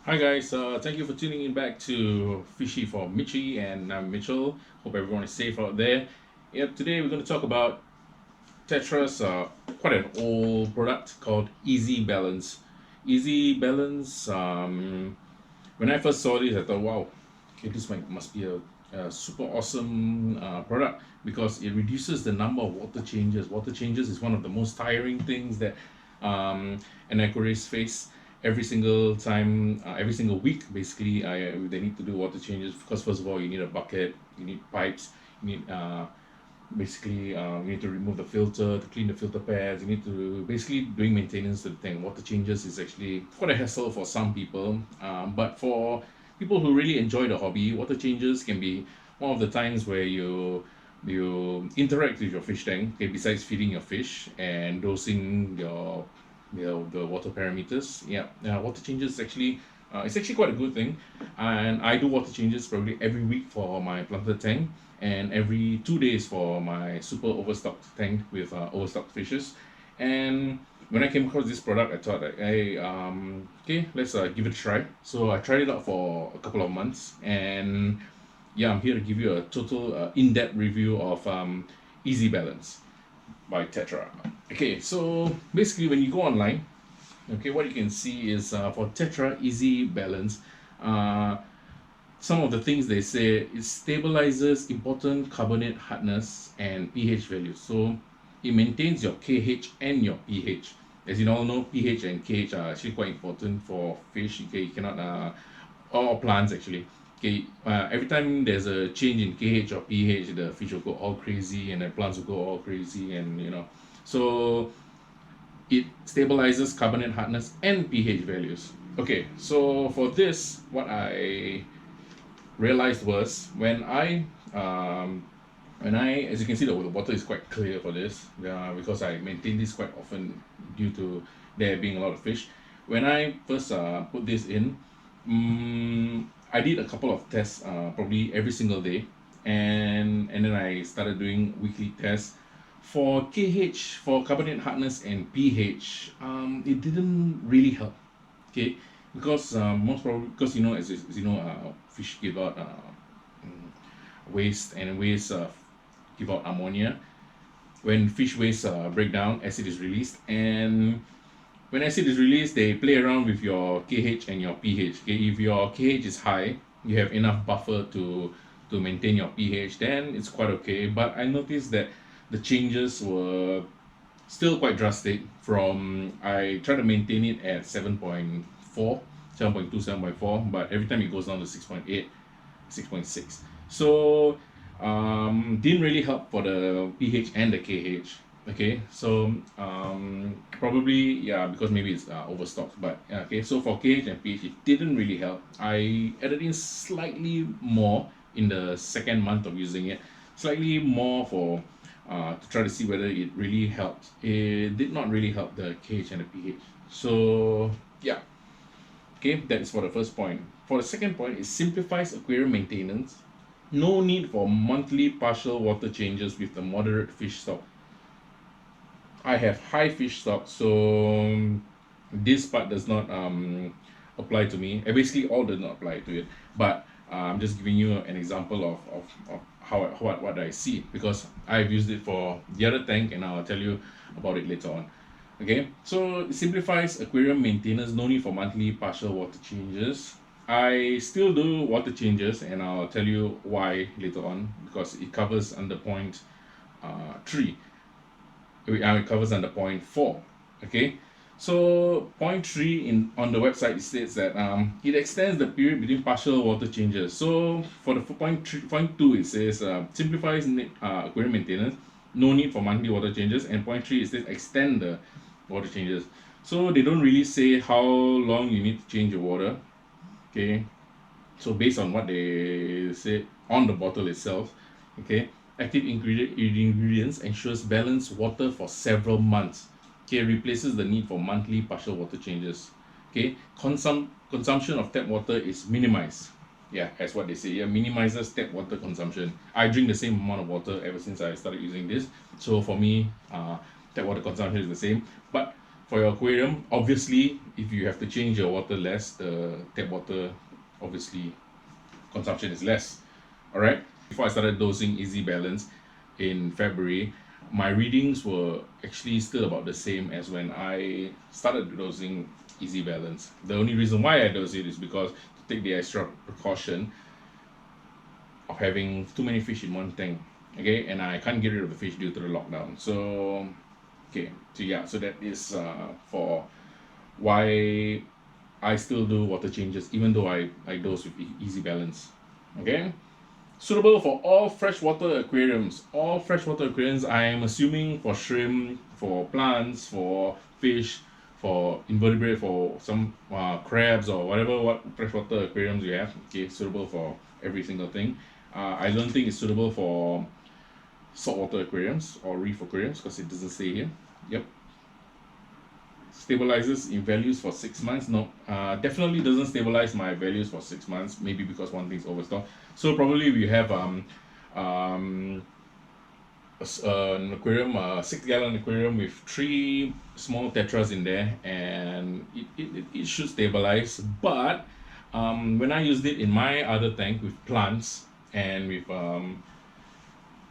Hi guys, thank you for tuning in back to Fishy for Mitchie, and I'm Mitchell. Hope everyone is safe out there. Yep, today we're going to talk about Tetra's quite an old product called Easy Balance. Easy Balance. When I first saw this, I thought, wow, okay, this must be a super awesome product because it reduces the number of water changes. Water changes is one of the most tiring things that an aquarist face every single time, every single week. Basically, they need to do water changes because first of all, you need a bucket, you need pipes, you need you need to remove the filter to clean the filter pads. You need to basically doing maintenance to the tank. Water changes is actually quite a hassle for some people, but for people who really enjoy the hobby, water changes can be one of the times where you interact with your fish tank. Okay, besides feeding your fish and dosing the water parameters. Yeah, water changes actually it's actually quite a good thing, and I do water changes probably every week for my planter tank and every 2 days for my super overstocked tank with overstocked fishes. And when I came across this product, I thought that, hey, okay, let's give it a try. So I tried it out for a couple of months, and yeah, I'm here to give you a total in-depth review of Easy Balance by Tetra. Okay, so basically, when you go online, okay, what you can see is for Tetra Easy Balance, uh, some of the things they say it stabilizes important carbonate hardness and pH values. So it maintains your KH and your pH. As you all know, pH and KH are actually quite important for fish. Okay, you cannot or plants actually. Okay, every time there's a change in KH or pH, the fish will go all crazy, and the plants will go all crazy, and so it stabilizes carbonate hardness and pH values. Okay, so for this, what I realized was as you can see, the water is quite clear for this, because I maintain this quite often due to there being a lot of fish. When I first put this in, I did a couple of tests, probably every single day, and then I started doing weekly tests for KH, for carbonate hardness and pH. It didn't really help. Okay, because most probably, because as you know, fish give out waste, and waste give out ammonia. When fish waste break down, acid is released, and when acid is released, they play around with your KH and your pH. Okay, if your KH is high, you have enough buffer to maintain your pH, then it's quite okay. But I noticed that the changes were still quite drastic. From I try to maintain it at 7.4, 7.2, 7.4, but every time it goes down to 6.8, 6.6. So didn't really help for the pH and the KH. Okay, so probably, yeah, because maybe it's overstocked. But okay, so for KH and pH, it didn't really help. I added in slightly more in the second month of using it, slightly more for to try to see whether it really helped. It did not really help the KH and the pH. So yeah, okay, that is for the first point. For the second point, it simplifies aquarium maintenance. No need for monthly partial water changes with the moderate fish stock. I have high fish stock, so this part does not apply to me. Basically, all does not apply to it. But I'm just giving you an example of how what I see, because I've used it for the other tank, and I'll tell you about it later on. Okay, so it simplifies aquarium maintenance. No need for monthly partial water changes. I still do water changes, and I'll tell you why later on, because it covers under point 3. It covers under point 4. Okay, so point 3 in on the website, it states that it extends the period between partial water changes. So for the point 3, point 2, it says simplifies aquarium maintenance, no need for monthly water changes, and point 3, it says extend the water changes. So they don't really say how long you need to change your water. Okay, so based on what they say on the bottle itself, okay, active ingredients ensures balanced water for several months. Okay, replaces the need for monthly partial water changes. Okay, consumption of tap water is minimized. Yeah, that's what they say. Yeah, minimizes tap water consumption. I drink the same amount of water ever since I started using this. So for me, tap water consumption is the same. But For your aquarium, obviously, if you have to change your water less, the tap water obviously consumption is less. All right. Before I started dosing Easy Balance in February, my readings were actually still about the same as when I started dosing Easy Balance. The only reason why I dose it is because to take the extra precaution of having too many fish in one tank. Okay, and I can't get rid of the fish due to the lockdown. So, okay, so yeah, so that is for why I still do water changes even though I dose with Easy Balance. Okay, suitable for all freshwater aquariums. All freshwater aquariums, I am assuming for shrimp, for plants, for fish, for invertebrate, for some crabs or whatever what freshwater aquariums you have. Okay, suitable for every single thing. I don't think it's suitable for saltwater aquariums or reef aquariums because it doesn't say here. Yep. Stabilizes in values for 6 months. No, definitely doesn't stabilize my values for 6 months. Maybe because one thing's overstocked. So probably we have um an aquarium, 6 gallon aquarium with three small tetras in there, and it should stabilize. But when I used it in my other tank with plants and with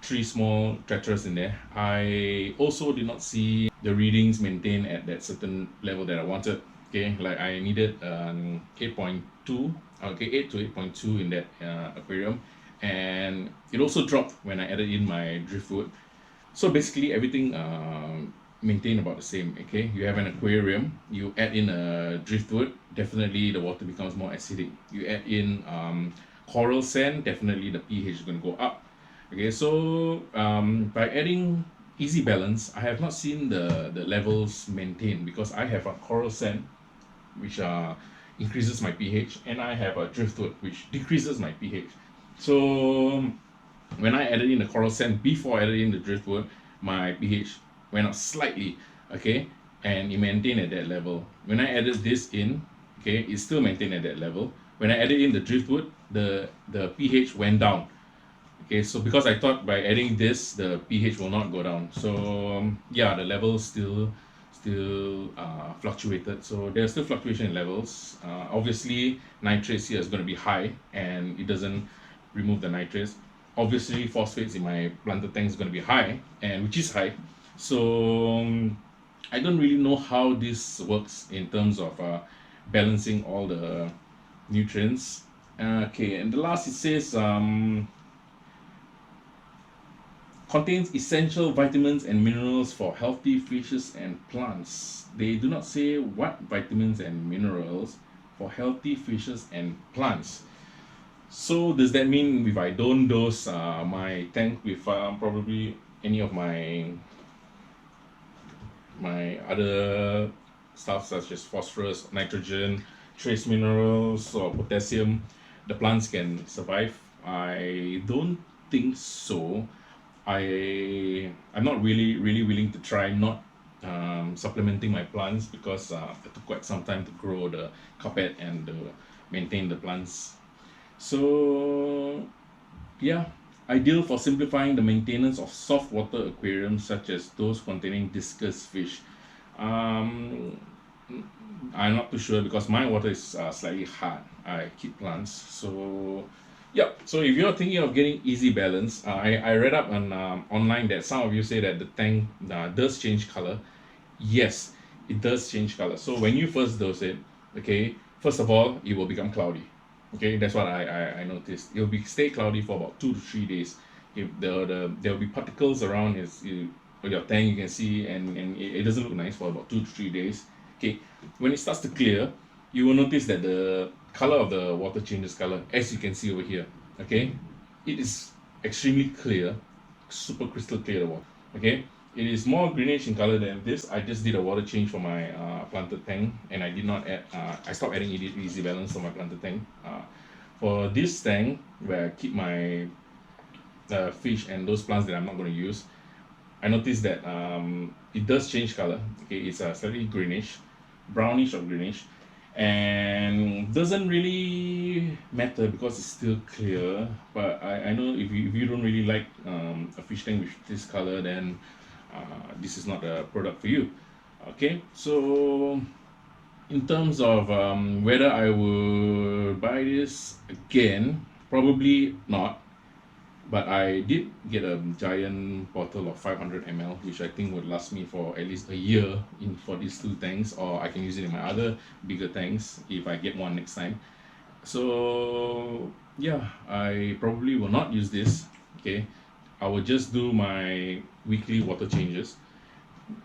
three small tetras in there, I also did not see the readings maintained at that certain level that I wanted. Okay, like I needed 8.2, okay, 8 to 8.2 in that aquarium, and it also dropped when I added in my driftwood. So basically, everything maintained about the same. Okay, you have an aquarium, you add in a driftwood, definitely the water becomes more acidic. You add in coral sand, definitely the pH is going to go up. Okay, so by adding Easy Balance, I have not seen the levels maintained because I have a coral sand which increases my pH, and I have a driftwood which decreases my pH. So when I added in the coral sand before I added in the driftwood, my pH went up slightly, okay, and it maintained at that level. When I added this in, okay, it still maintained at that level. When I added in the driftwood, the pH went down. Okay, so because I thought by adding this, the pH will not go down. So yeah, the levels still fluctuated. So there's still fluctuation in levels. Obviously, nitrates here is going to be high, and it doesn't remove the nitrates. Obviously, phosphates in my planted tank is going to be high, and which is high. So I don't really know how this works in terms of balancing all the nutrients. Okay, and the last it says contains essential vitamins and minerals for healthy fishes and plants. They do not say what vitamins and minerals for healthy fishes and plants. So does that mean if I don't dose my tank with probably any of my other stuff such as phosphorus, nitrogen, trace minerals, or potassium, the plants can survive? I don't think so. I'm not really willing to try not supplementing my plants because it took quite some time to grow the carpet and maintain the plants. So yeah, ideal for simplifying the maintenance of soft water aquariums such as those containing discus fish. Um, I'm not too sure because my water is slightly hard. I keep plants. So, yeah. So if you're thinking of getting Easy Balance, I read up on online that some of you say that the tank does change color. Yes, it does change color. So when you first dose it, okay, first of all, it will become cloudy. Okay, that's what I noticed. It will be stay cloudy for about 2 to 3 days. If there will be particles around your tank, you can see, and it doesn't look nice for about 2 to 3 days. Okay, when it starts to clear, you will notice that the color of the water changes color, as you can see over here. Okay, it is extremely clear, super crystal clear the water. Okay, it is more greenish in color than this. I just did a water change for my planted tank, and I did not add. I stopped adding Easy Balance to my planted tank. For this tank where I keep my fish and those plants that I'm not going to use, I noticed that it does change color. Okay, it's slightly greenish, brownish or greenish, and doesn't really matter because it's still clear. But I know if you don't really like a fish tank with this color, then this is not a product for you. Okay, so in terms of whether I would buy this again, probably not. But I did get a giant bottle of 500 ml, which I think would last me for at least a year in for these two tanks, or I can use it in my other bigger tanks if I get one next time. So yeah, I probably will not use this. Okay, I will just do my weekly water changes,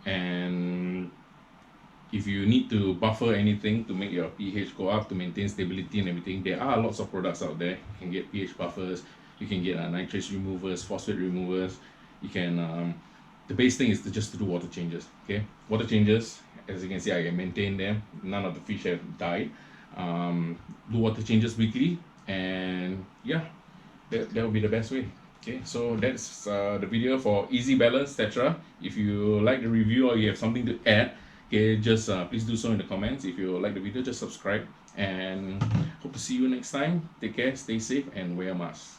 and if you need to buffer anything to make your pH go up to maintain stability and everything, there are lots of products out there. You can get pH buffers, you can get nitrate removers, phosphate removers. You can the base thing is to just to do water changes. Okay, water changes, as you can see, I can maintain them. None of the fish have died. Do water changes weekly, and yeah, that will be the best way. Okay, so that's the video for Easy Balance Tetra. If you like the review or you have something to add, okay, just please do so in the comments. If you like the video, just subscribe, and hope to see you next time. Take care, stay safe, and wear a mask.